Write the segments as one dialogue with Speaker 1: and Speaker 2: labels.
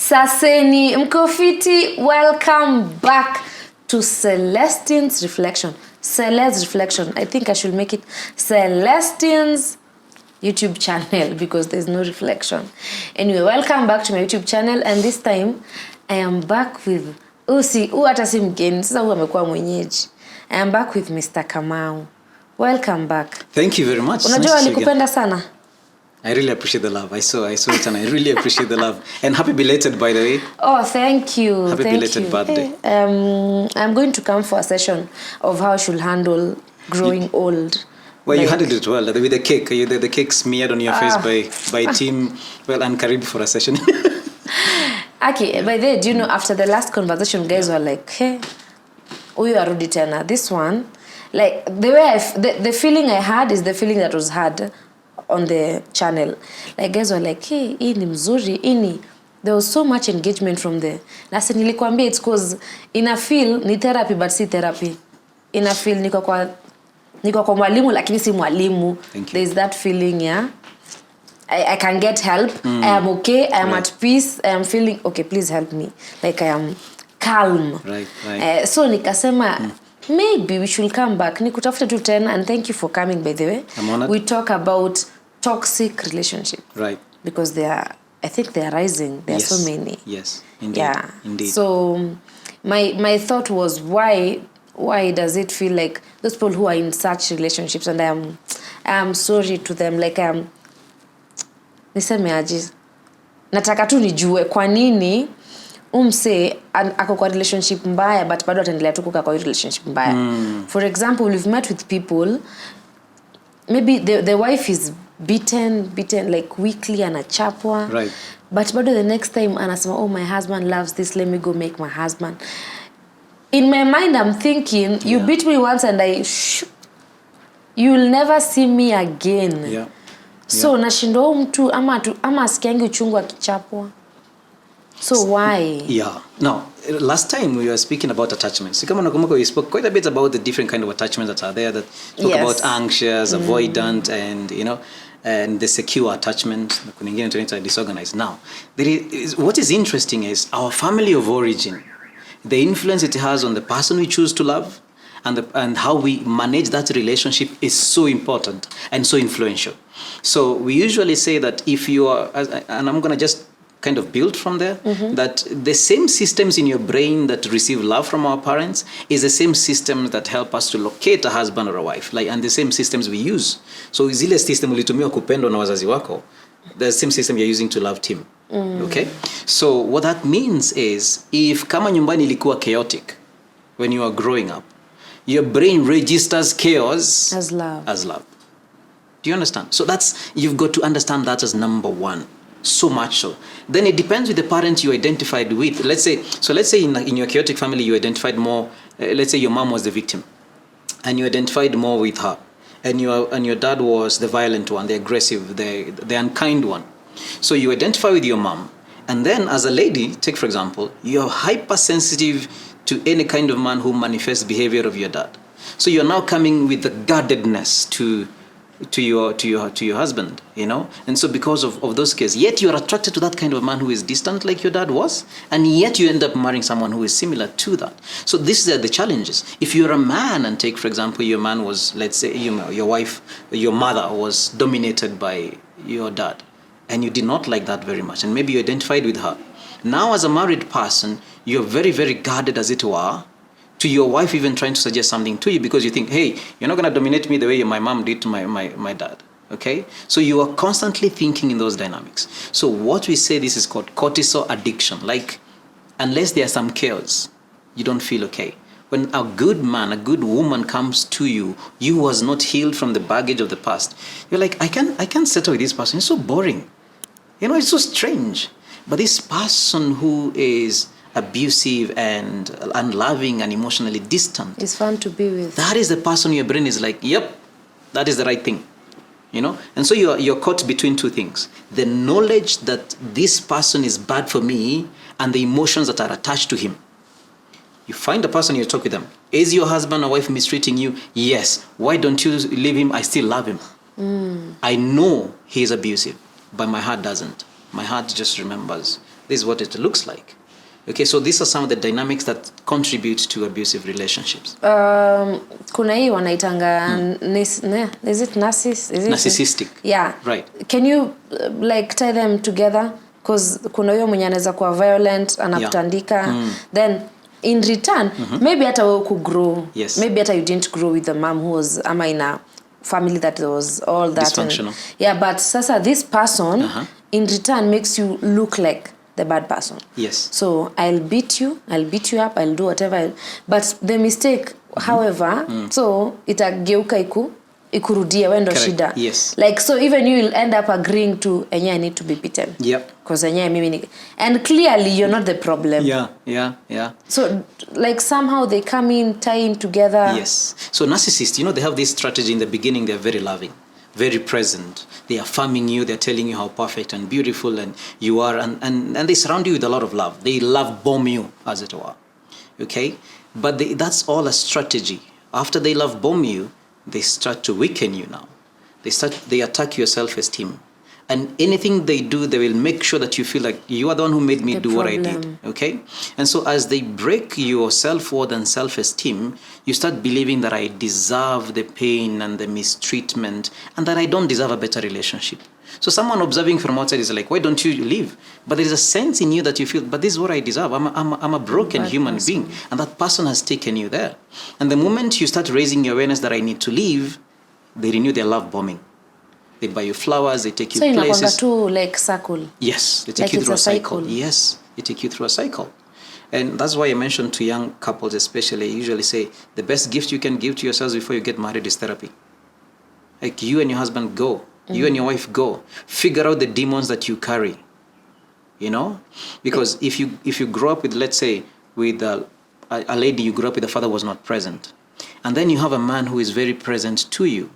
Speaker 1: Saseni Mkofiti, welcome back to Celestine's Reflection. Celes Reflection. I think I should make it Celestine's YouTube channel because there's no reflection. Anyway, welcome back to my YouTube channel, and this time I am back with hata si mgeni, sasa huyu amekuwa mwenyeji. I am back with Mr. Kamau. Welcome back.
Speaker 2: Thank you very much.
Speaker 1: Unajua alikupenda sana.
Speaker 2: I really appreciate the love. I saw it and I really appreciate the love. And happy belated, by the way.
Speaker 1: Oh, thank you.
Speaker 2: Happy belated birthday.
Speaker 1: Hey, I'm going to come for a session of how I should handle growing old.
Speaker 2: Well, you handled it well. With the cake. The cake smeared on your face by Team and Karib for a session.
Speaker 1: Okay, by the way, do you know, after the last conversation, guys were like, hey, uyu arudi tena. This one, like, the way the feeling I had is the feeling that was had on the channel. Like, guys were like, hey, hii ni mzuri, hii. There was so much engagement from there. Nasi nilikwambia it's cause ina feel ni therapy but si therapy. Ina feel niko kwa mwalimu lakini si mwalimu. There's that feeling, yeah. I can get help. I am okay. I am at peace. I am feeling okay. Please help me. Like I am calm.
Speaker 2: Right.
Speaker 1: So nikasema maybe we should come back. Nikutafuta tu tena, and thank you for coming, by the way.
Speaker 2: I'm honored.
Speaker 1: We talk about toxic relationship.
Speaker 2: Right.
Speaker 1: Because I think they are rising. There are so many.
Speaker 2: Yes. Indeed.
Speaker 1: Yeah.
Speaker 2: Indeed.
Speaker 1: So my thought was why does it feel like those people who are in such relationships, and I am sorry to them, like niseme aje, nataka tu nijue kwa nini umse ako kwa relationship mbaya but bado ataendelea tu kukaa kwa relationship mbaya. For example, we've met with people, maybe the wife is beaten like weekly, anachapwa,
Speaker 2: right,
Speaker 1: but bado the next time anasema, oh, my husband loves this, let me go make my husband. In my mind I'm thinking, you beat me once and you'll never see me again.
Speaker 2: Yeah.
Speaker 1: So nashindo mtu ama asikiangi uchungu akichapwa. So why?
Speaker 2: Yeah. Now, last time we were speaking about attachments. Kama nakumbuka, we spoke quite a bit about the different kind of attachments that are there, that talk about anxious, avoidant, and and the secure attachment. Kuna ingine tunaita disorganized. Now, what is interesting is our family of origin, the influence it has on the person we choose to love, and how we manage that relationship is so important and so influential. So we usually say that if you are, and I'm going to just kind of build from there, that the same systems in your brain that receive love from our parents is the same systems that help us to locate a husband or a wife, and the same systems we use. So zile system ulitumia kupendwa na wazazi wako, the same system you're using to love Tim. Okay? So what that means is, if kama nyumbani ilikuwa chaotic when you are growing up, your brain registers chaos
Speaker 1: as love.
Speaker 2: Do you understand? So you've got to understand that as number one. So much so. Then it depends with the parent you identified with. Let's say in your chaotic family you identified more, let's say your mom was the victim, and you identified more with her, and your dad was the violent one, the aggressive, the unkind one. So you identify with your mom, and then as a lady, take for example, you're hypersensitive to any kind of man who manifests behavior of your dad. So you're now coming with the guardedness to your husband, and so because of those cases, yet you are attracted to that kind of man who is distant like your dad was, and yet you end up marrying someone who is similar to that. So these are the challenges. If you're a man, and take for example your man was, let's say, your wife, your mother was dominated by your dad, and you did not like that very much, and maybe you identified with her. Now as a married person, you're very, very guarded, as it were, to your wife even trying to suggest something to you, because you think, hey, you're not going to dominate me the way my mom did to my dad. Okay? So you are constantly thinking in those dynamics. So what we say, this is called cortisol addiction. Like, unless there's some chaos, you don't feel okay. When a good man, a good woman comes to you, you was not healed from the baggage of the past. You're like, I can't settle with this person. It's so boring. It's so strange. But this person who is abusive and unloving and emotionally distant,
Speaker 1: it's fun to be with.
Speaker 2: That is the person your brain is like, yep, that is the right thing. And so you're caught between two things: the knowledge that this person is bad for me, and the emotions that are attached to him. You find a person, you talk with them. Is your husband or wife mistreating you? Yes. Why don't you leave him? I still love him. I know he is abusive, but my heart doesn't. My heart just remembers This is what it looks like. Okay, so these are some of the dynamics that contribute to abusive relationships.
Speaker 1: Kuna hii wanaitanga is it
Speaker 2: narcissistic?
Speaker 1: Yeah.
Speaker 2: Right.
Speaker 1: Can you like tie them together? Because kuna huyo mwenye anaweza kuwa violent, anakutandika, then in return maybe hata wewe grow.
Speaker 2: Yes.
Speaker 1: Maybe hata you didn't grow with the mom who was ama in a family that was all that
Speaker 2: dysfunctional.
Speaker 1: But sasa this person in return makes you look like the bad person.
Speaker 2: Yes.
Speaker 1: So I'll beat you up, I'll do whatever. But the mistake, however, so itageuka ikurudia wendo shida.
Speaker 2: Yes.
Speaker 1: Like, so even you will end up agreeing to I need to be beaten.
Speaker 2: Yep.
Speaker 1: Because and clearly you're not the problem.
Speaker 2: Yeah.
Speaker 1: So like somehow they come in, tie in together.
Speaker 2: Yes. So narcissists, they have this strategy in the beginning. They're very loving, very present. They are affirming you. They're telling you how perfect and beautiful and you are. And they surround you with a lot of love. They love bomb you, as it were. Okay? But that's all a strategy. After they love bomb you, they start to weaken you now. They attack your self-esteem. And anything they do, they will make sure that you feel like you are the one who made me do what I did. Okay? And so as they break your self-worth and self-esteem, you start believing that I deserve the pain and the mistreatment and that I don't deserve a better relationship. So someone observing from outside is like, why don't you leave? But there is a sense in you that you feel, but this is what I deserve. I'm a broken human being. And that person has taken you there. And the moment you start raising your awareness that I need to leave, they renew their love bombing. They buy you flowers, they take you places.
Speaker 1: So inakwanga tu like circle.
Speaker 2: Yes, they take you through a cycle. Yes, they take you through a cycle. And that's why I mentioned to young couples especially, I usually say, the best gift you can give to yourselves before you get married is therapy. Like you and your husband go. You and your wife go. Figure out the demons that you carry. Because if you grow up with, let's say, with a lady you grew up with, the father was not present. And then you have a man who is very present to you.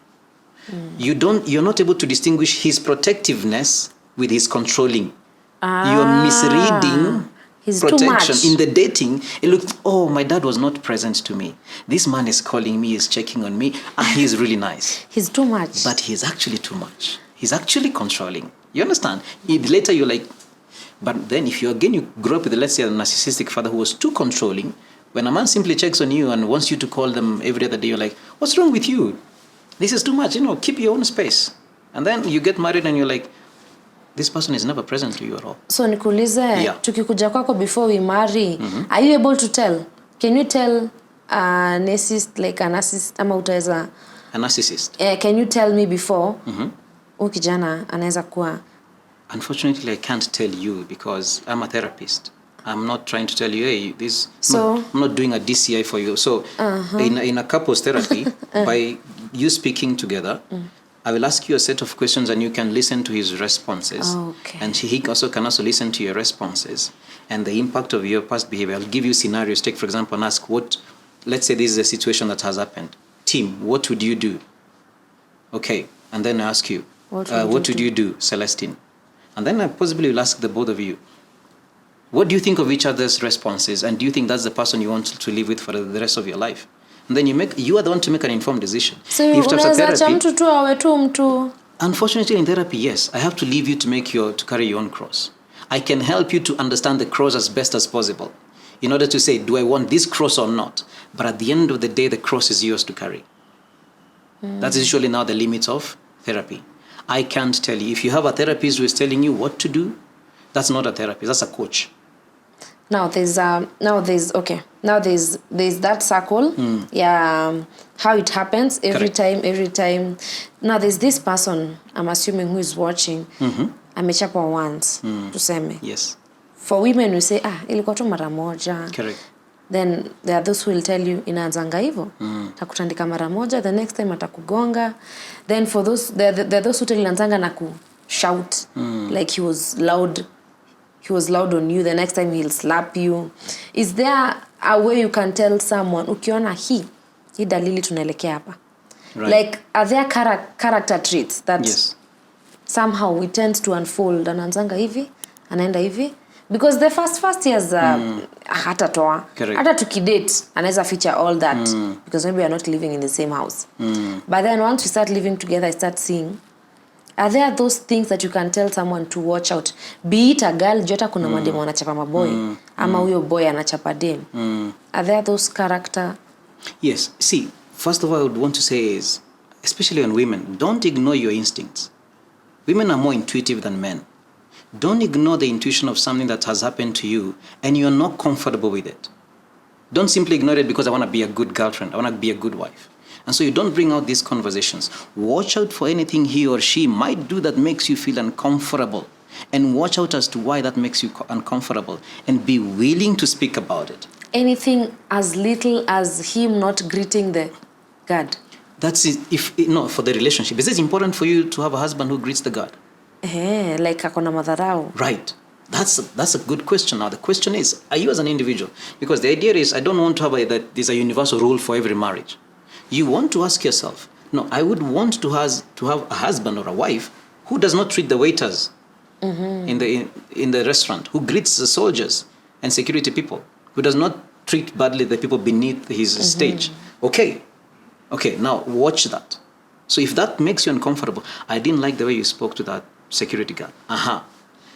Speaker 2: You're not able to distinguish his protectiveness with his controlling. You're misreading
Speaker 1: He's
Speaker 2: protection.
Speaker 1: Too much.
Speaker 2: In the dating, it looked, my dad was not present to me. This man is calling me, he's checking on me, and he's really nice.
Speaker 1: He's too much.
Speaker 2: But he's actually too much. He's actually controlling. You understand? Later you're like, but then if you grew up with, let's say, a narcissistic father who was too controlling, when a man simply checks on you and wants you to call them every other day, you're like, what's wrong with you? This is too much, keep your own space. And then you get married and you're like, this person is never present to you at all.
Speaker 1: So nikuulize, tukikuja kwako before we marry, are you able to tell? Can you tell a narcissist ama utaweza?
Speaker 2: A narcissist?
Speaker 1: Can you tell me before? Kijana anaweza kuwa?
Speaker 2: Unfortunately, I can't tell you because I'm a therapist. I'm not trying to tell you, hey, I'm not doing a DCI for you. So in a couples therapy, by you speaking together, I will ask you a set of questions and you can listen to his responses.
Speaker 1: Okay.
Speaker 2: And he can also listen to your responses and the impact of your past behavior. I'll give you scenarios. Take, for example, and ask let's say this is a situation that has happened. Tim, what would you do? Okay. And then I ask you, what would you do, Celestine? And then I possibly will ask the both of you, what do you think of each other's responses? And do you think that's the person you want to live with for the rest of your life? And then you are the one to make an informed decision.
Speaker 1: So unaweza mtu tu awe tu mtu.
Speaker 2: Unfortunately, in therapy, yes, I have to leave you to carry your own cross. I can help you to understand the cross as best as possible in order to say, do I want this cross or not? But at the end of the day, the cross is yours to carry. That's usually now the limits of therapy. I can't tell you. If you have a therapist who is telling you what to do, that's not a therapist, that's a coach.
Speaker 1: Now there's that circle. How it happens every time. Now there's this person, I'm assuming, who is watching. Amechapwa once, tuseme.
Speaker 2: Yes.
Speaker 1: For women we say, ilikuwa tu mara moja.
Speaker 2: Correct.
Speaker 1: Then there are those who will tell you inaanzanga hivyo. Takutandika mara moja, the next time atakugonga. Then for those there are those who tell inaanzanga na ku shout like he was loud on you, the next time he'll slap you. Is there a way you can tell someone ukiona hii dalili tunaelekea hapa?
Speaker 2: Right.
Speaker 1: Like are there character traits that somehow we tend to unfold, anaanzanga hivi, anaenda hivi? Because the first years hatatoa. Hata tukidate anaweza feature all that because maybe we are not living in the same house. But then once we start living together, I start seeing Are there those things that you can tell someone to watch out? Be it a girl, jota kuna mademu wanachapa maboy, ama huyo boy anachapa dem. Are there those character?
Speaker 2: Yes. See, first of all, I would want to say is, especially on women, don't ignore your instincts. Women are more intuitive than men. Don't ignore the intuition of something that has happened to you and you're not comfortable with it. Don't simply ignore it because I want to be a good girlfriend, I want to be a good wife. And so you don't bring out these conversations. Watch out for anything he or she might do that makes you feel uncomfortable. And watch out as to why that makes you uncomfortable. And be willing to speak about it. Anything
Speaker 1: as little as him not greeting the God.
Speaker 2: That's it. For the relationship. Is it important for you to have a husband who greets the God?
Speaker 1: Like akona madharau.
Speaker 2: Right. That's a good question. Now the question is, are you as an individual? Because the idea is, I don't want to have that there's a universal rule for every marriage. You want to ask yourself, no, I would want to have a husband or a wife who does not treat the waiters in the restaurant, who greets the soldiers and security people, who does not treat badly the people beneath his stage. Okay, now watch that. So if that makes you uncomfortable, I didn't like the way you spoke to that security guard.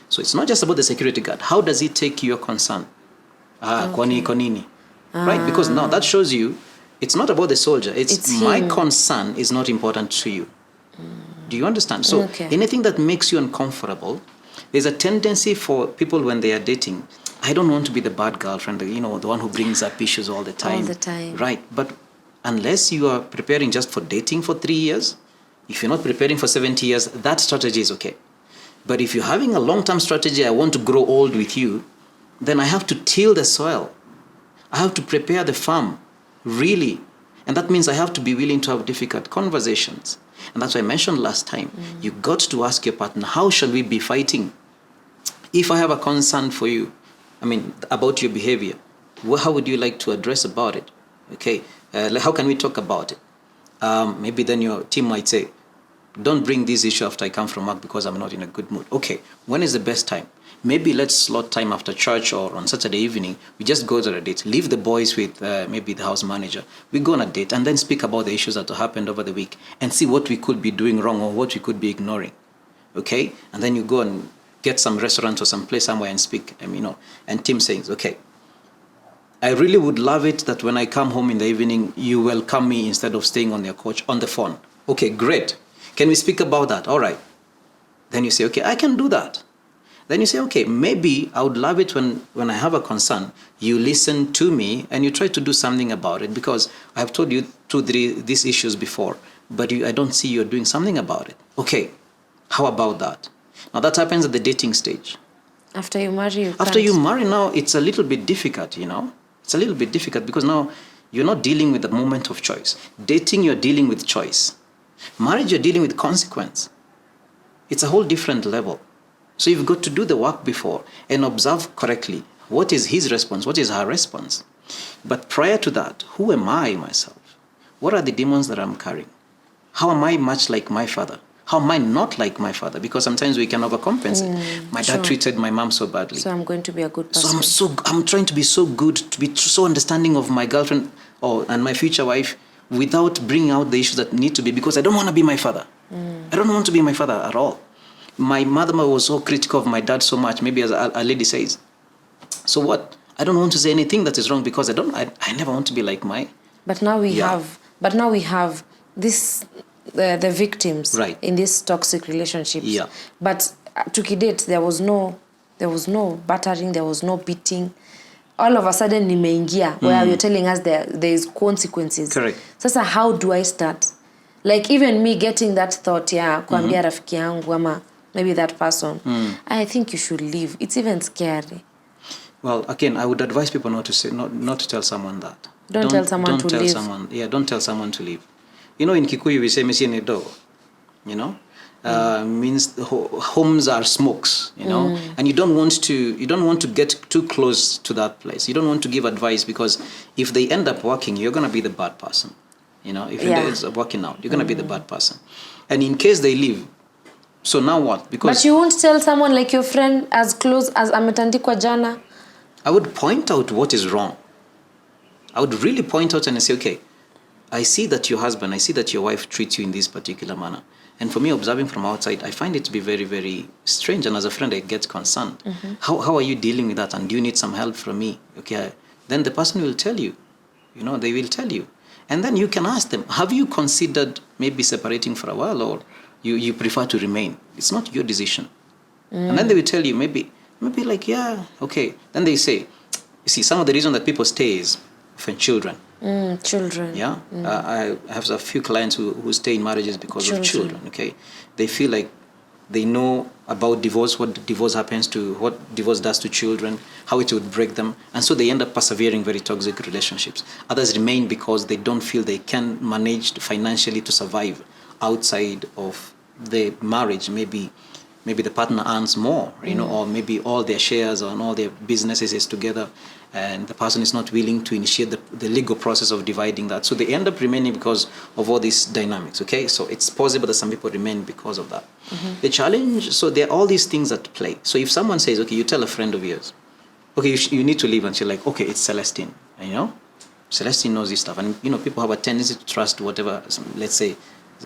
Speaker 2: So it's not just about the security guard. How does he take your concern? Konini. Right? Because now that shows you it's not about the soldier. It's my concern is not important to you. Do you understand? So anything that makes you uncomfortable, there's a tendency for people when they are dating, I don't want to be the bad girlfriend, the one who brings up issues all the time.
Speaker 1: All the time.
Speaker 2: Right. But unless you are preparing just for dating for 3 years, if you're not preparing for 70 years, that strategy is okay. But if you're having a long-term strategy, I want to grow old with you, then I have to till the soil. I have to prepare the farm, really. And that means I have to be willing to have difficult conversations. And that's what I mentioned last time. You got to ask your partner, how shall we be fighting? If I have a concern for you, about your behavior, how would you like to address about it? Okay, how can we talk about it? Maybe then your team might say, don't bring this issue after I come from work because I'm not in a good mood. Okay, when is the best time? Maybe let's slot time after church or on Saturday evening. We just go to a date. Leave the boys with maybe the house manager. We go on a date and then speak about the issues that happened over the week and see what we could be doing wrong or what we could be ignoring. Okay? And then you go and get some restaurant or some place somewhere and speak, and Tim says, okay, I really would love it that when I come home in the evening, you welcome me instead of staying on your couch on the phone. Okay, great. Can we speak about that? All right. Then you say, okay, I can do that. Then you say, okay, maybe I would love it when I have a concern, you listen to me and you try to do something about it because I have told you 2-3 these issues before, but I don't see you're doing something about it. Okay, how about that? Now that happens at the dating stage.
Speaker 1: After you marry,
Speaker 2: After you marry now, it's a little bit difficult, It's a little bit difficult because now you're not dealing with the moment of choice. Dating, you're dealing with choice. Marriage, you're dealing with consequence. It's a whole different level. So you've got to do the work before and observe correctly. What is his response? What is her response? But prior to that, who am I myself? What are the demons that I'm carrying? How am I much like my father? How am I not like my father? Because sometimes we can overcompensate. My dad treated my mom so badly.
Speaker 1: So I'm going to be a good person.
Speaker 2: So I'm trying to be so good, to be so understanding of my girlfriend and my future wife without bringing out the issues that need to be because I don't want to be my father. I don't want to be my father at all. My mother was so critical of my dad so much, maybe as a lady says. So what? I don't want to say anything that is wrong because I never want to be like my...
Speaker 1: But now we have this, the victims in these toxic relationships.
Speaker 2: Yeah.
Speaker 1: But to Kidate, there was no battering, there was no beating. All of a sudden, nimeingia, where you're telling us there is consequences.
Speaker 2: Correct.
Speaker 1: Sasa, how do I start? Like, even me getting that thought, kuambia rafiki yangu, ama maybe that person, I think you should leave. It's even scary.
Speaker 2: Well, again, I would advise people not to tell someone that.
Speaker 1: Don't tell someone to leave.
Speaker 2: Don't tell someone to leave. In Kikuyu, we say, "Mesi dogo," means homes are smokes, and you don't want to get too close to that place. You don't want to give advice because if they end up working, you're going to be the bad person. If it ends up working out, you're going to be the bad person. And in case they leave, so now what?
Speaker 1: But you won't tell someone like your friend as close as ametandikwa jana?
Speaker 2: I would point out what is wrong. I would really point out and say, okay, I see that your husband, I see that your wife treats you in this particular manner. And for me, observing from outside, I find it to be very, very strange. And as a friend, I get concerned. How are you dealing with that? And do you need some help from me? Okay. Then the person will tell you. They will tell you. And then you can ask them, have you considered maybe separating for a while, or you prefer to remain? It's not your decision. And then they will tell you, maybe like, yeah, okay. Then they say, you see, some of the reason that people stay is for children.
Speaker 1: Children.
Speaker 2: Yeah. I have a few clients who stay in marriages because of children. Okay. They feel like they know about divorce, what divorce does to children, how it would break them. And so they end up persevering very toxic relationships. Others remain because they don't feel they can manage financially to survive outside of the marriage. Maybe the partner earns more, or maybe all their shares and all their businesses is together, and the person is not willing to initiate the legal process of dividing that. So they end up remaining because of all these dynamics, okay? So it's possible that some people remain because of that. The challenge, so there are all these things at play. So if someone says, okay, you tell a friend of yours, okay, you need to leave, and she's like, okay, it's Celestine, Celestine knows this stuff. And, people have a tendency to trust whatever, let's say,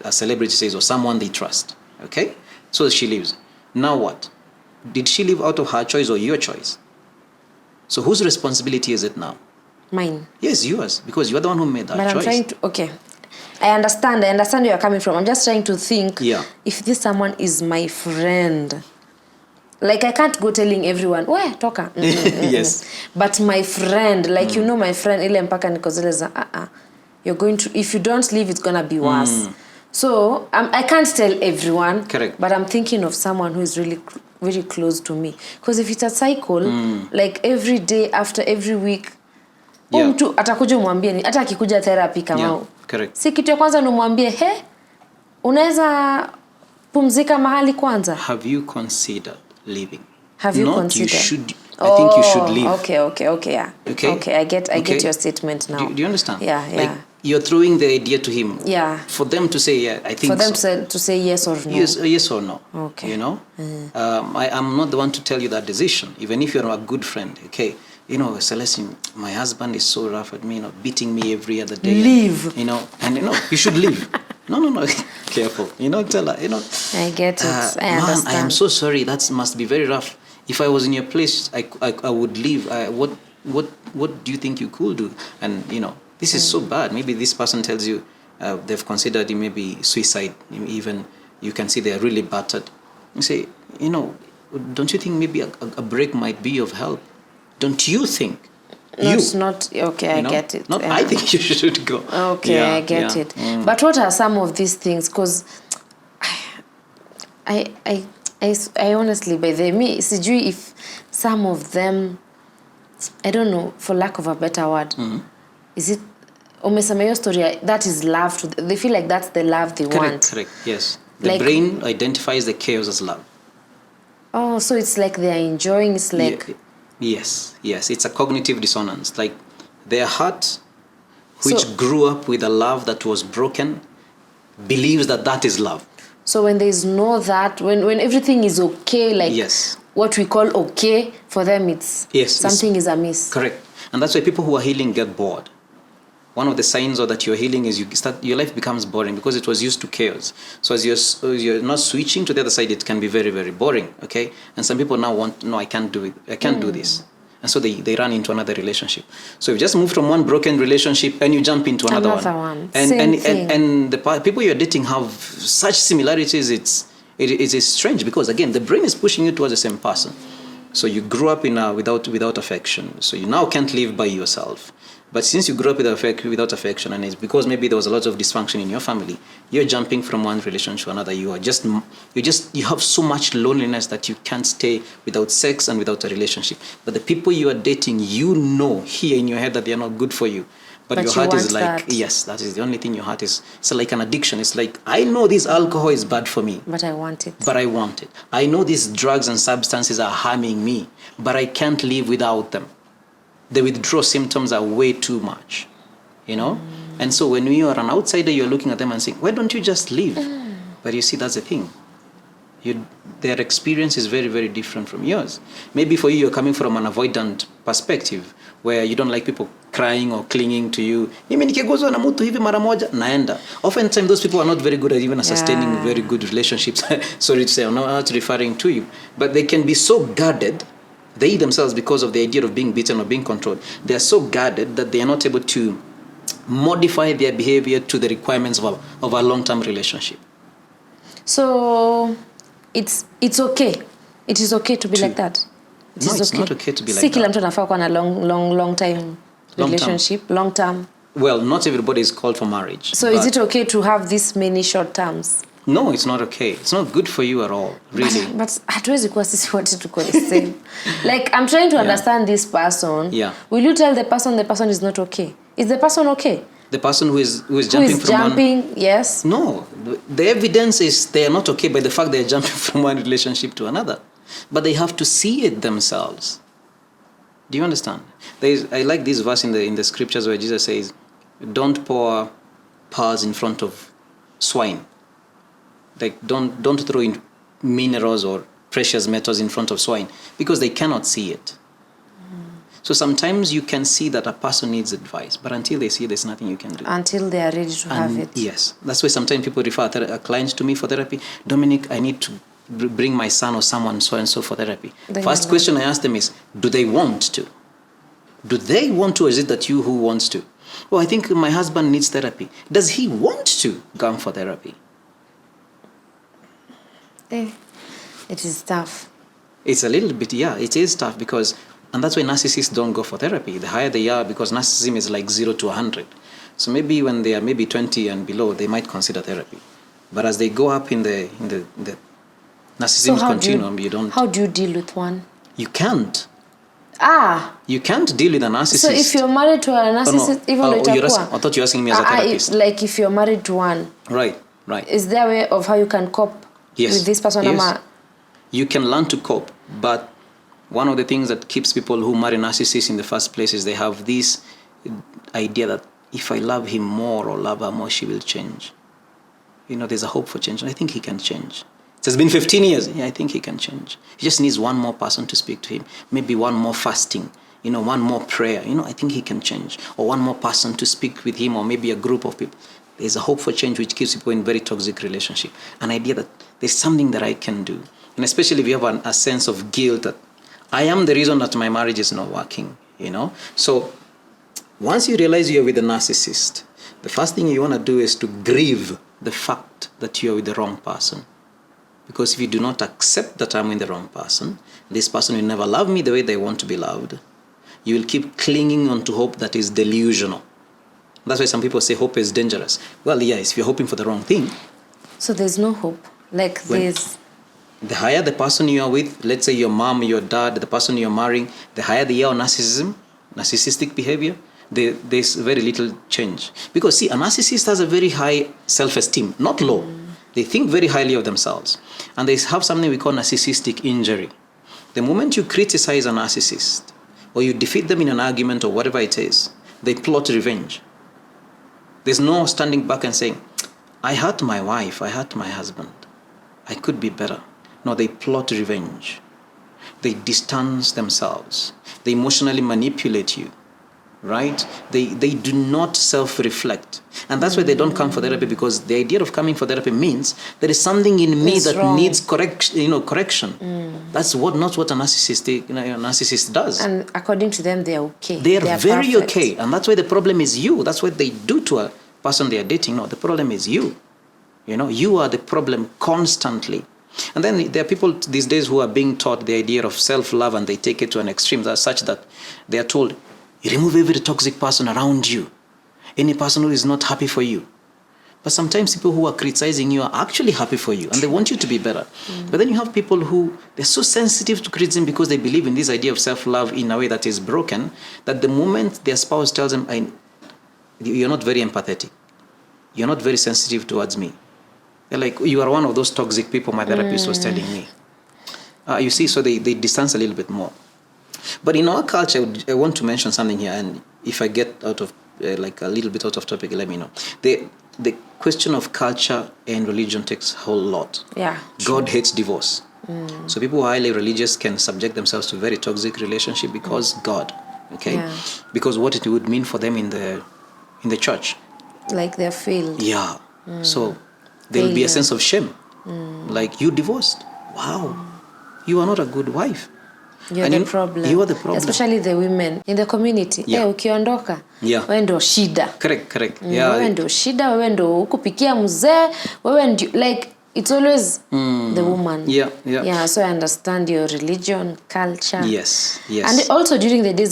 Speaker 2: a celebrity says or someone they trust, okay? So she leaves. Now what? Did she leave out of her choice or your choice? So whose responsibility is it now?
Speaker 1: Mine.
Speaker 2: Yes, yours, because you're the one who made that choice.
Speaker 1: But I'm trying to, okay. I understand where you're coming from. I'm just trying to think if this someone is my friend. Like, I can't go telling everyone, "Weh, toka."
Speaker 2: Yes.
Speaker 1: But my friend, like, my friend, ile mpaka niko zile za, you're going to, if you don't leave, it's going to be worse. So, I can't tell everyone.
Speaker 2: Correct.
Speaker 1: But I'm thinking of someone who is really very close to me. Because if it's a cycle, like every day, after every week, mtu atakuja umwambie ni, hata akikuja therapy kama
Speaker 2: correct.
Speaker 1: Si kitu ya kwanza numwambie, unaweza pumzika mahali kwanza.
Speaker 2: Have you considered leaving?
Speaker 1: Have you considered?
Speaker 2: You should. I think you should leave.
Speaker 1: Okay, yeah. Okay, I get your statement now.
Speaker 2: Do you understand?
Speaker 1: Yeah.
Speaker 2: Like, you're throwing the idea to him.
Speaker 1: Yeah.
Speaker 2: For them to say, I think.
Speaker 1: For them to say yes or no.
Speaker 2: Yes or no.
Speaker 1: Okay.
Speaker 2: I'm not the one to tell you that decision. Even if you're a good friend, okay. Celestine, my husband is so rough at me, beating me every other day.
Speaker 1: Leave.
Speaker 2: And you should leave. No. Careful. Tell her,
Speaker 1: I get it. I understand.
Speaker 2: I am so sorry. That must be very rough. If I was in your place, I would leave. What do you think you could do? And, this is so bad. Maybe this person tells you they've considered maybe suicide. Even you can see they're really battered. You say, don't you think maybe a break might be of help? Don't you think?
Speaker 1: No, it's not. Okay, I get it.
Speaker 2: Not, I think you should go.
Speaker 1: Okay, I get it. But what are some of these things? Because I honestly, by the me, sijui if some of them, I don't know, for lack of a better word, is it, umesema your story, that is love. They feel like that's the love they want.
Speaker 2: Correct, yes. The brain identifies the chaos as love.
Speaker 1: Oh, so it's like they're enjoying, it's like...
Speaker 2: Yeah. Yes, it's a cognitive dissonance. Like their heart, which grew up with a love that was broken, believes that is love.
Speaker 1: So when there's no that, when everything is okay, like what we call okay, for them it's something is amiss.
Speaker 2: Correct. And that's why people who are healing get bored. One of the signs of that you're healing is your life becomes boring because it was used to chaos. So as you're not switching to the other side, it can be very, very boring, okay? And some people now want, no, I can't do it. I can't do this. And so they run into another relationship. So you just move from one broken relationship and you jump into another one. And the people you're dating have such similarities, it is strange because, again, the brain is pushing you towards the same person. So you grew up without affection. So you now can't live by yourself. But since you grew up without affection, and it's because maybe there was a lot of dysfunction in your family, you're jumping from one relationship to another. You have so much loneliness that you can't stay without sex and without a relationship. But the people you are dating, here in your head that they are not good for you. But your heart is like, yes, that is the only thing your heart is. It's like an addiction. It's like, I know this alcohol is bad for me.
Speaker 1: But I want it.
Speaker 2: I know these drugs and substances are harming me, but I can't live without them. The withdrawal symptoms are way too much, And so when you are an outsider, you're looking at them and saying, why don't you just leave? But you see, that's the thing. Their experience is very, very different from yours. Maybe for you, you're coming from an avoidant perspective where you don't like people crying or clinging to you. Mimi nikiguzwa na mtu hivi mara moja naenda. Oftentimes those people are not very good at even sustaining very good relationships. Sorry to say, I'm not referring to you, but they can be so guarded. They themselves, because of the idea of being beaten or being controlled, they are so guarded that they are not able to modify their behavior to the requirements of a long-term relationship.
Speaker 1: So it's okay. It is okay to be like that.
Speaker 2: It's not okay to be like
Speaker 1: that. Si kila
Speaker 2: that.
Speaker 1: mtu anafaa kuwa na long time relationship, long term.
Speaker 2: Well, not everybody is called for marriage.
Speaker 1: So is it okay to have this many short terms?
Speaker 2: No, it's not okay. It's not good for you at all, really.
Speaker 1: But hatuwezi kuwa sisi wote tuko the same. Like, I'm trying to understand this person.
Speaker 2: Yeah.
Speaker 1: Will you tell the person is not okay? Is the person okay?
Speaker 2: The person who is jumping from one...
Speaker 1: Yes.
Speaker 2: No. The evidence is they are not okay by the fact they are jumping from one relationship to another. But they have to see it themselves. Do you understand? I like this verse in the scriptures where Jesus says, don't pour pearls in front of swine. Like, don't throw in minerals or precious metals in front of swine, because they cannot see it. So sometimes you can see that a person needs advice, but until they see, there's nothing you can do.
Speaker 1: Until they are ready to have it.
Speaker 2: Yes. That's why sometimes people refer a client to me for therapy. Dominic, I need to bring my son or someone so-and-so for therapy. First question I ask them is, do they want to? Do they want to, or is it that you who wants to? Oh, I think my husband needs therapy. Does he want to come for therapy?
Speaker 1: It is tough.
Speaker 2: It's a little bit, it is tough because, and that's why narcissists don't go for therapy. The higher they are, because narcissism is like 0 to 100. So maybe when they are maybe 20 and below, they might consider therapy. But as they go up in the narcissism continuum, you don't.
Speaker 1: How do you deal with one?
Speaker 2: You can't.
Speaker 1: You
Speaker 2: can't deal with a narcissist.
Speaker 1: So if you're married to a narcissist, even though
Speaker 2: I thought you were asking me as a therapist.
Speaker 1: Like if you're married to one.
Speaker 2: Right.
Speaker 1: Is there a way of how you can cope with this person?
Speaker 2: Yes. You can learn to cope, but one of the things that keeps people who marry narcissists in the first place is they have this idea that if I love him more or love her more, she will change. There's a hope for change. I think he can change. It has been 15 years. Yeah, I think he can change. He just needs one more person to speak to him. Maybe one more fasting, one more prayer. I think he can change. Or one more person to speak with him, or maybe a group of people. There's a hope for change which keeps people in very toxic relationship. An idea that there's something that I can do. And especially if you have a sense of guilt that I am the reason that my marriage is not working, So once you realize you're with a narcissist, the first thing you want to do is to grieve the fact that you're with the wrong person. Because if you do not accept that I'm with the wrong person, this person will never love me the way they want to be loved. You will keep clinging on to hope that is delusional. That's why some people say hope is dangerous. Well, yes, if you're hoping for the wrong thing.
Speaker 1: So there's no hope.
Speaker 2: The higher the person you are with, let's say your mom, your dad, the person you're marrying, the higher they are narcissistic behavior, there's very little change. Because see, a narcissist has a very high self-esteem, not low. They think very highly of themselves. And they have something we call narcissistic injury. The moment you criticize a narcissist, or you defeat them in an argument or whatever it is, they plot revenge. There's no standing back and saying, I hurt my wife, I hurt my husband. I could be better. No, they plot revenge. They distance themselves. They emotionally manipulate you. Right? They do not self-reflect. And that's why they don't come for therapy, because the idea of coming for therapy means there is something in me that needs correction. That's not what a narcissist does.
Speaker 1: And according to them, they are okay.
Speaker 2: They are very perfect. Okay. And that's why the problem is you. That's what they do to a person they are dating. No, the problem is you. You are the problem constantly. And then there are people these days who are being taught the idea of self-love, and they take it to an extreme such that they are told, remove every toxic person around you. Any person who is not happy for you. But sometimes people who are criticizing you are actually happy for you, and they want you to be better. But then you have people who, they're so sensitive to criticism because they believe in this idea of self-love in a way that is broken, that the moment their spouse tells them, you're not very empathetic. You're not very sensitive towards me. They're like, you are one of those toxic people my therapist was telling me. You see, so they distance a little bit more. But in our culture, I want to mention something here, and if I get out of a little bit out of topic, let me know. The question of culture and religion takes a whole lot.
Speaker 1: Yeah.
Speaker 2: God hates divorce. So people who are highly religious can subject themselves to very toxic relationship because God okay?
Speaker 1: Yeah.
Speaker 2: Because what it would mean for them in the church.
Speaker 1: Like they're failed.
Speaker 2: Yeah. So there will be a
Speaker 1: Failure.
Speaker 2: sense of shame. Like, you divorced. Wow. You are not a good wife.
Speaker 1: You're
Speaker 2: And
Speaker 1: the problem.
Speaker 2: You are the problem.
Speaker 1: Especially the women in the community.
Speaker 2: Yeah.
Speaker 1: Ukiondoka.
Speaker 2: Yeah.
Speaker 1: Wewe ndio shida.
Speaker 2: Correct. Yeah.
Speaker 1: Wewe ndio shida, wewe ndio hukupikia mzee, wewe ndio, like, it's always the woman.
Speaker 2: Yeah.
Speaker 1: So I understand your religion, culture.
Speaker 2: Yes.
Speaker 1: And also during the days,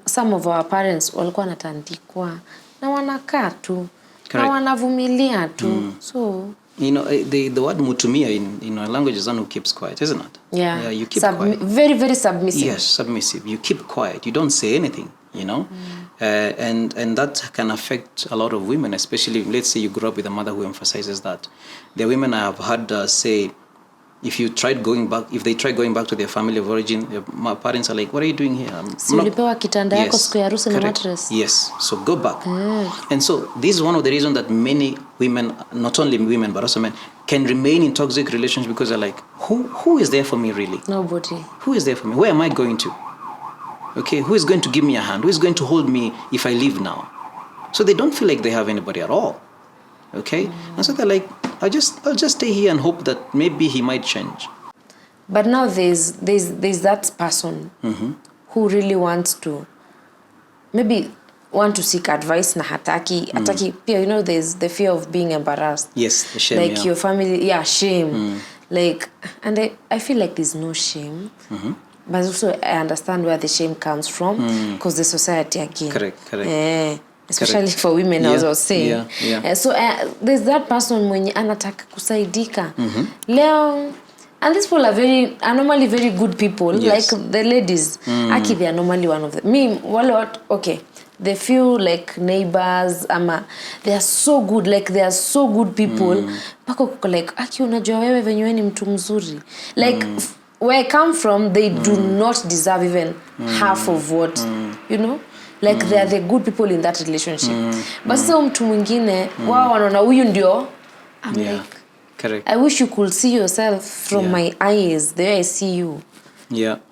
Speaker 1: some of our parents walikuwa wanatandikwa na wanakaa tu. Na wanavumilia tu. So
Speaker 2: the word mutumia in our language is one who keeps quiet, isn't it?
Speaker 1: Yeah.
Speaker 2: You keep quiet.
Speaker 1: Very, very submissive.
Speaker 2: Yes, submissive. You keep quiet. You don't say anything, and that can affect a lot of women, especially, let's say you grew up with a mother who emphasizes that. The women I have heard say, if they try going back to their family of origin, my parents are like, what are you doing here?
Speaker 1: Si ulipewa kitanda yako siku ya harusi na mattress.
Speaker 2: Yes, so go back. And so this is one of the reasons that many women, not only women but also men, can remain in toxic relationships, because they're like, who is there for me really?
Speaker 1: Nobody.
Speaker 2: Who is there for me? Where am I going to? Okay, who is going to give me a hand? Who is going to hold me if I leave now? So they don't feel like they have anybody at all. Okay? And so they're like, I'll just stay here and hope that maybe he might change.
Speaker 1: But now there's that person who really wants to seek advice na hataki pia, there's the fear of being embarrassed.
Speaker 2: Yes, the shame.
Speaker 1: Like your family, shame. Like, and I feel like there's no shame. But also I understand where the shame comes from, because the society again.
Speaker 2: Correct.
Speaker 1: Especially for women, as I was saying.
Speaker 2: Yeah.
Speaker 1: So there's that person mwenye anataka kusaidika. Leo, and these people are normally very good people.
Speaker 2: Yes.
Speaker 1: Like the ladies. Aki, they are normally one of them. Okay. They feel like neighbors, they are so good, like they are so good people. Pako like, Aki, unajua wewe venye ni mtu mzuri. Like, where I come from, they do not deserve even half of what, like they are the good people in that relationship. But sasa mtu mwingine, wao wanaona huyu ndio, I'm like,
Speaker 2: correct.
Speaker 1: I wish you could see yourself from my eyes, the way I see you.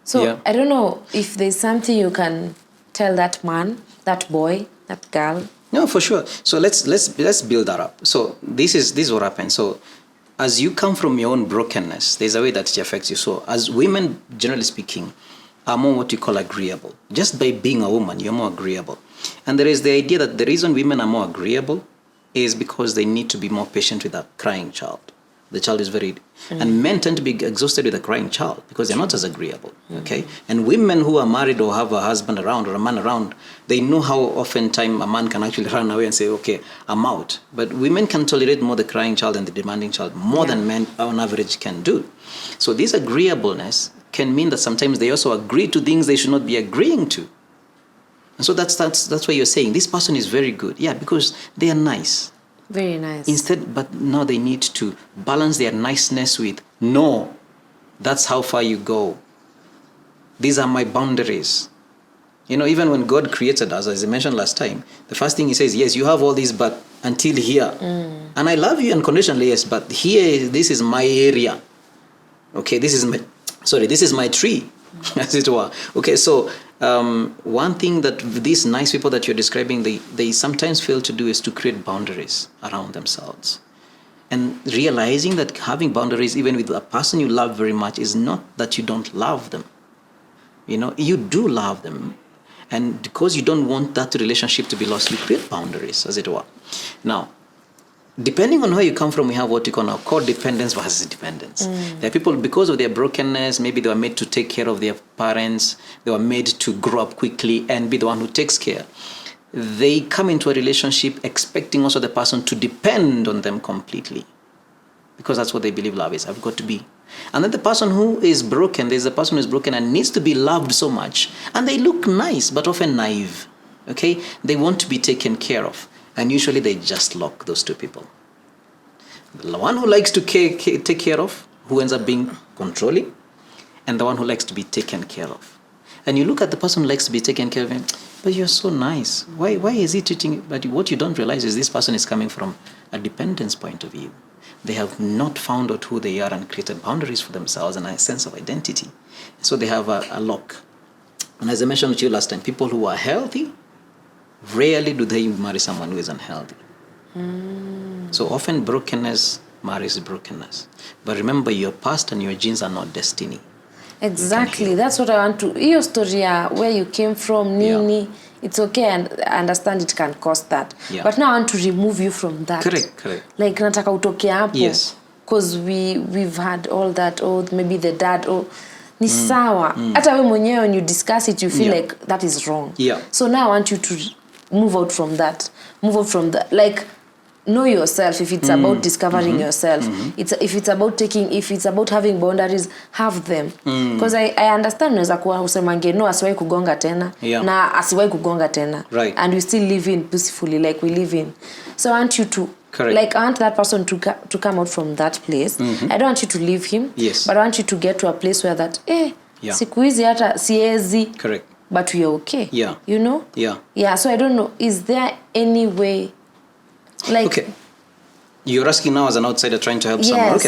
Speaker 1: So I don't know if there's something you can tell that man, that boy, that girl.
Speaker 2: No, for sure. So let's build that up. So this is what happens. So as you come from your own brokenness, there's a way that it affects you. So as women, generally speaking, are more what you call agreeable. Just by being a woman, you're more agreeable. And there is the idea that the reason women are more agreeable is because they need to be more patient with a crying child. The child is very... And men tend to be exhausted with a crying child because they're not as agreeable, okay? And women who are married or have a husband around or a man around, they know how often time a man can actually run away and say, okay, I'm out. But women can tolerate more the crying child and the demanding child more than men on average can do. So this agreeableness can mean that sometimes they also agree to things they should not be agreeing to. And so that's why you're saying this person is very good. Yeah, because they are nice.
Speaker 1: Very nice.
Speaker 2: Instead, but now they need to balance their niceness with, no, that's how far you go. These are my boundaries. Even when God created us, as I mentioned last time, the first thing he says, yes, you have all these, but until here. And I love you unconditionally, yes, but here, this is my area. Okay, this is my tree, as it were. Okay, so one thing that these nice people that you're describing, they sometimes fail to do is to create boundaries around themselves. And realizing that having boundaries, even with a person you love very much, is not that you don't love them. You do love them. And because you don't want that relationship to be lost, you create boundaries, as it were. Now, depending on where you come from, we have what we call now codependence versus dependence. There are people, because of their brokenness, maybe they were made to take care of their parents, they were made to grow up quickly and be the one who takes care. They come into a relationship expecting also the person to depend on them completely, because that's what they believe love is. I've got to be. And then the person who is broken, there's a person who is broken and needs to be loved so much, and they look nice, but often naive. Okay? They want to be taken care of. And usually they just lock those two people. The one who likes to take care of, who ends up being controlling, and the one who likes to be taken care of. And you look at the person who likes to be taken care of, and, but you're so nice. Why is he treating you? But what you don't realize is this person is coming from a dependence point of view. They have not found out who they are and created boundaries for themselves and a sense of identity. So they have a lock. And as I mentioned to you last time, people who are healthy, rarely do they marry someone who is unhealthy. So often brokenness marries brokenness. But remember, your past and your genes are not destiny.
Speaker 1: Exactly. That's what I want to... Your story, where you came from, Nini, it's okay, and I understand it can cost that.
Speaker 2: Yeah.
Speaker 1: But now I want to remove you from that.
Speaker 2: Correct.
Speaker 1: Like, nataka utoke hapo.
Speaker 2: Yes.
Speaker 1: Because we've had all that, maybe the dad, ni sawa. Hata we mwenyewe, when you discuss it, you feel like that is wrong.
Speaker 2: Yeah.
Speaker 1: So now I want you to move out from that. Like, know yourself. If it's about discovering yourself, if it's about having boundaries, have them. Because I understand unaweza kuwa usemange no asiwahi kugonga tena na asiwahi kugonga tena,
Speaker 2: right,
Speaker 1: and we still live in peacefully like we live in. So I want you to like, I want that person to come out from that place. I don't want you to leave him, but I want you to get to a place where that siku hizi hata siezi, but we are okay. You know? So I don't know, is there any way, like,
Speaker 2: okay, you're asking now as an outsider trying to help someone,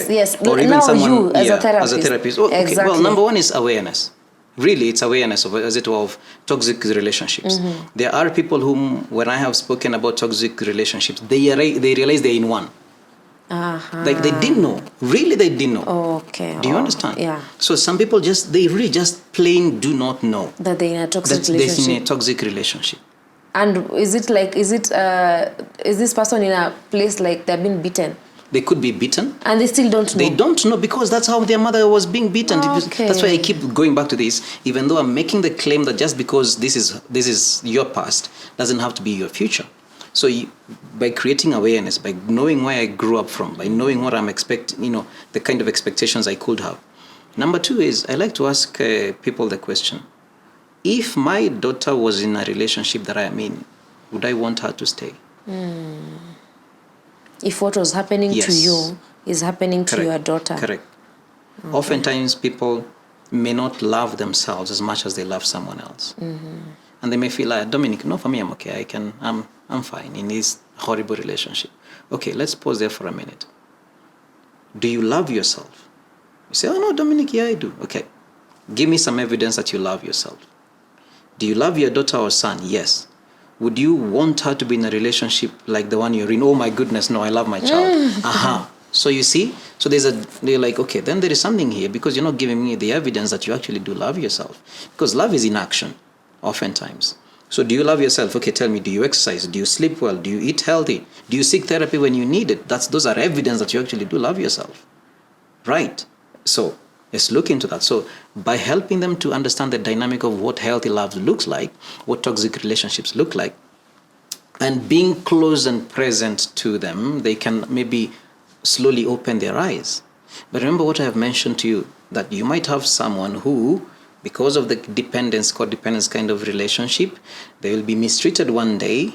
Speaker 1: or even now someone, you as a therapist.
Speaker 2: Well, number one is awareness. Really, it's awareness of toxic relationships. There are people whom, when I have spoken about toxic relationships, they realize they're in one. Like, they didn't know. Really, they didn't know. Do you understand? So some people they really just plain do not know
Speaker 1: that they're in a toxic
Speaker 2: relationship. They're in a toxic relationship.
Speaker 1: And is this person in a place like they've been beaten?
Speaker 2: They could be beaten. And
Speaker 1: they still don't know?
Speaker 2: They don't know, because that's how their mother was being beaten. That's why I keep going back to this, even though I'm making the claim that just because this is your past doesn't have to be your future. So by creating awareness, by knowing where I grew up from, by knowing what I'm expecting, the kind of expectations I could have. Number two is, I like to ask people the question, if my daughter was in a relationship that I am in, would I want her to stay?
Speaker 1: If what was happening to you is happening to your daughter.
Speaker 2: Correct. Oftentimes people may not love themselves as much as they love someone else. And they may feel like, Dominic, no, for me, I'm okay. I'm fine in this horrible relationship. Okay, let's pause there for a minute. Do you love yourself? You say, oh no, Dominic, yeah, I do. Okay. Give me some evidence that you love yourself. Do you love your daughter or son? Yes. Would you want her to be in a relationship like the one you're in? Oh my goodness, no, I love my child. So you see, so they're like, okay, then there is something here, because you're not giving me the evidence that you actually do love yourself. Because love is in action, oftentimes. So do you love yourself? Okay, tell me, do you exercise? Do you sleep well? Do you eat healthy? Do you seek therapy when you need it? Those are evidence that you actually do love yourself. Right? So let's look into that. So by helping them to understand the dynamic of what healthy love looks like, what toxic relationships look like, and being close and present to them, they can maybe slowly open their eyes. But remember what I have mentioned to you, that you might have someone who, because of the codependence kind of relationship, they will be mistreated one day,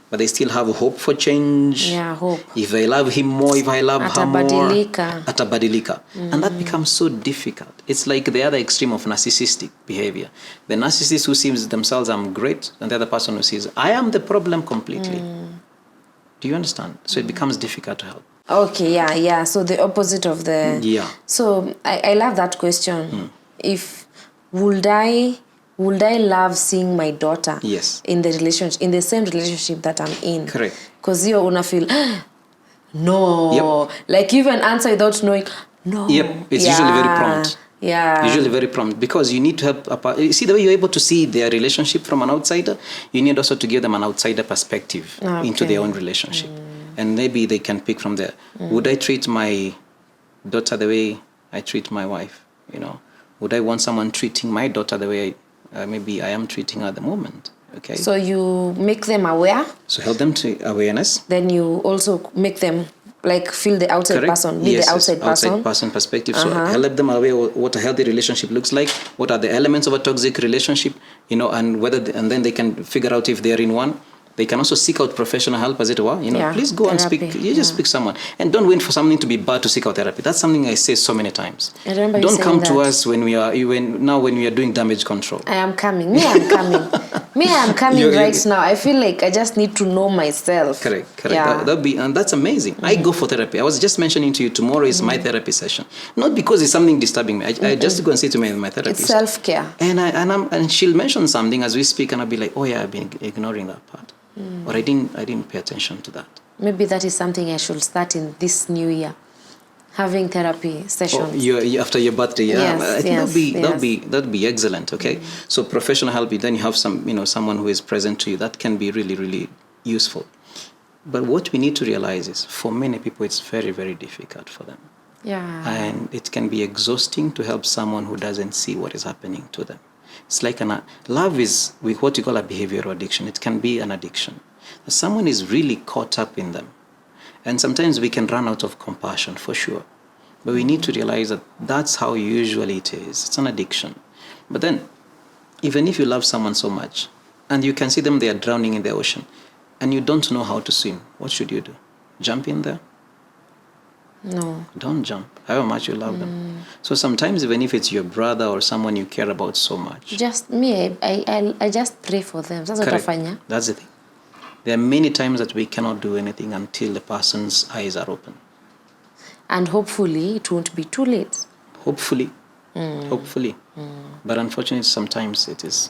Speaker 2: but they still have hope for change.
Speaker 1: Yeah, hope.
Speaker 2: If I love him more, if I love her more.
Speaker 1: Atabadilika.
Speaker 2: And that becomes so difficult. It's like the other extreme of narcissistic behavior. The narcissist who sees themselves, I'm great, and the other person who says, I am the problem completely. Do you understand? So it becomes difficult to help.
Speaker 1: Okay, yeah. So the opposite of the...
Speaker 2: Yeah.
Speaker 1: So I love that question. If, would I love seeing my daughter in the same relationship that I'm in?
Speaker 2: Correct.
Speaker 1: Because you're gonna feel, no. Like, you even answer without knowing, no.
Speaker 2: Yep, it's usually very prompt.
Speaker 1: Yeah.
Speaker 2: Usually very prompt, because you need to help. You see, the way you're able to see their relationship from an outsider, you need also to give them an outsider perspective into their own relationship. And maybe they can pick from there. Would I treat my daughter the way I treat my wife? Would I want someone treating my daughter the way maybe I am treating her at the moment? Okay. So
Speaker 1: you make them aware.
Speaker 2: So help them to awareness.
Speaker 1: Then you also make them like feel the outside person, be the outside
Speaker 2: person perspective. So help them aware what a healthy relationship looks like. What are the elements of a toxic relationship? And and then they can figure out if they are in one. They can also seek out professional help, as it were. Please go and speak. You just speak someone, and don't wait for something to be bad to seek out therapy. That's something I say so many times.
Speaker 1: I remember
Speaker 2: don't come to us when we are doing damage control.
Speaker 1: I am coming. I'm coming. Me, I'm coming right now. I feel like I just need to know myself.
Speaker 2: Correct.
Speaker 1: Yeah.
Speaker 2: And that's amazing. I go for therapy. I was just mentioning to you, tomorrow is my therapy session. Not because it's something disturbing me. I just go and say to my therapist.
Speaker 1: It's self-care.
Speaker 2: And she'll mention something as we speak, and I'll be like, oh yeah, I've been ignoring that part, or I didn't pay attention to that.
Speaker 1: Maybe that is something I should start in this new year. Having therapy sessions.
Speaker 2: After your birthday, yeah.
Speaker 1: Yes,
Speaker 2: I think that'd be excellent. Okay, so professional help. Then you have someone who is present to you. That can be really, really useful. But what we need to realize is, for many people, it's very, very difficult for them.
Speaker 1: Yeah.
Speaker 2: And it can be exhausting to help someone who doesn't see what is happening to them. It's like love is what you call a behavioral addiction. It can be an addiction. Someone is really caught up in them. And sometimes we can run out of compassion, for sure. But we need to realize that that's how usually it is. It's an addiction. But then, even if you love someone so much, and you can see them, they are drowning in the ocean, and you don't know how to swim, what should you do? Jump in there?
Speaker 1: No.
Speaker 2: Don't jump, however much you love them. So sometimes, even if it's your brother or someone you care about so much.
Speaker 1: Just me, I just pray for them. That's what I.
Speaker 2: That's the thing. There are many times that we cannot do anything until the person's eyes are open. And
Speaker 1: hopefully it won't be too late.
Speaker 2: Hopefully. But unfortunately, sometimes it's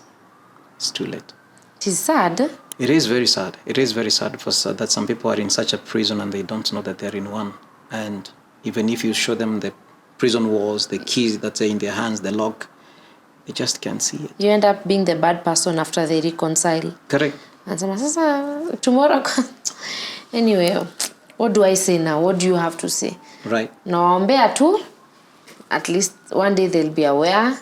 Speaker 2: too late.
Speaker 1: It is sad.
Speaker 2: It is very sad. It is very sad that some people are in such a prison and they don't know that they're in one. And even if you show them the prison walls, the keys that are in their hands, the lock, they just can't see it.
Speaker 1: You end up being the bad person after they reconcile.
Speaker 2: Correct.
Speaker 1: And someone says, tomorrow. Anyway, what do I say now? What do you have to say?
Speaker 2: Right.
Speaker 1: Naombea tu. At least one day they'll be aware.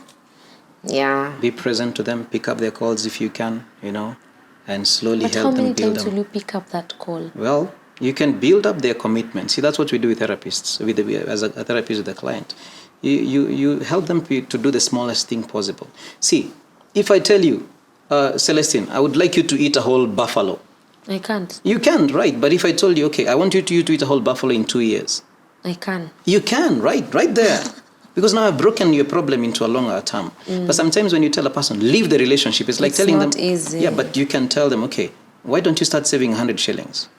Speaker 1: Yeah.
Speaker 2: Be present to them. Pick up their calls if you can, and slowly
Speaker 1: but
Speaker 2: help them build them.
Speaker 1: how many times will you pick up that call?
Speaker 2: Well, you can build up their commitment. See, that's what we do with therapists, as a therapist with the client. You help them to do the smallest thing possible. See, if I tell you, Celestine, I would like you to eat a whole buffalo.
Speaker 1: I can't.
Speaker 2: You can, right? But if I told you, okay, I want you to eat a whole buffalo in 2 years.
Speaker 1: I can.
Speaker 2: You can, right there. Because now I've broken your problem into a longer term. But sometimes when you tell a person, leave the relationship, it's like telling them.
Speaker 1: It's not easy.
Speaker 2: Yeah, but you can tell them, okay, why don't you start saving 100 shillings?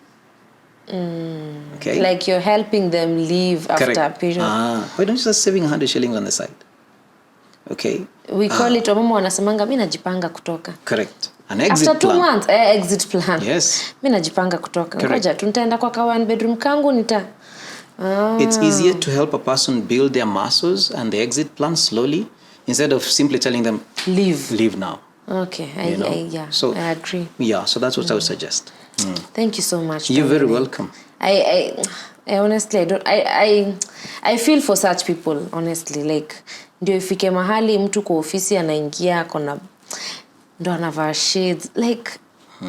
Speaker 2: Okay.
Speaker 1: Like you're helping them leave
Speaker 2: Correct.
Speaker 1: after a period.
Speaker 2: Why don't you start saving 100 shillings on the side? Okay.
Speaker 1: We call it, wamama wanasemanga, mimi najipanga kutoka.
Speaker 2: Correct. An exit
Speaker 1: after 2
Speaker 2: plan.
Speaker 1: months, exit plan.
Speaker 2: Yes.
Speaker 1: Mimi najipanga kutoka. Ngoja tuntaenda kwa ka one bedroom kangu
Speaker 2: It's easier to help a person build their muscles and the exit plan slowly instead of simply telling them, leave now.
Speaker 1: Okay. I agree.
Speaker 2: Yeah, so that's what I would suggest.
Speaker 1: Thank you so much.
Speaker 2: You're very welcome.
Speaker 1: I honestly, I feel for such people, honestly. Like, ndio ifike mahali mtu kwa ofisi anaingia kona ndo anavaa shades. Like,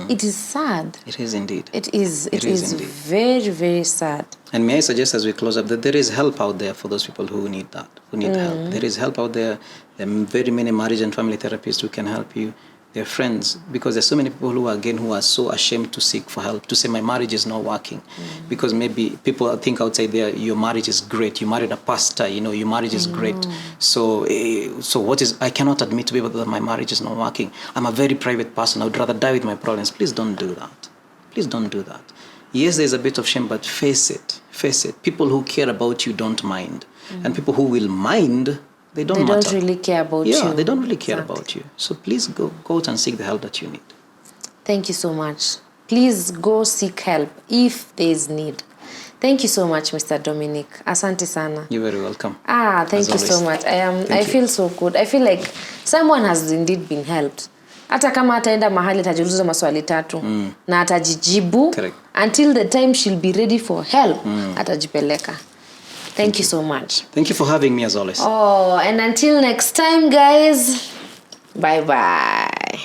Speaker 1: it is sad.
Speaker 2: It is indeed.
Speaker 1: It is very, very sad.
Speaker 2: And may I suggest as we close up that there is help out there for those people who need help. There is help out there. There are very many marriage and family therapists who can help you. They're friends, because there's so many people who are so ashamed to seek for help, to say my marriage is not working. Because maybe people think outside there, your marriage is great. You married a pastor, your marriage is great. So I cannot admit to people that my marriage is not working. I'm a very private person. I would rather die with my problems. Please don't do that. Please don't do that. Yes, there's a bit of shame, but face it. People who care about you don't mind. And people who will mind, they don't
Speaker 1: really care about you.
Speaker 2: Yeah, they don't really care about you. So please go out and seek the help that you need.
Speaker 1: Thank you so much. Please go seek help if there is need. Thank you so much, Mr. Dominic. Asante sana.
Speaker 2: You're very welcome.
Speaker 1: Thank you so much. I feel so good. I feel like someone has indeed been helped. Hata kama ataenda mahali atajiuliza maswali 3 na atajijibu.
Speaker 2: Correct.
Speaker 1: Until the time she'll be ready for help, atajipeleka. Thank you so much.
Speaker 2: Thank you for having me as always.
Speaker 1: And until next time, guys, bye-bye.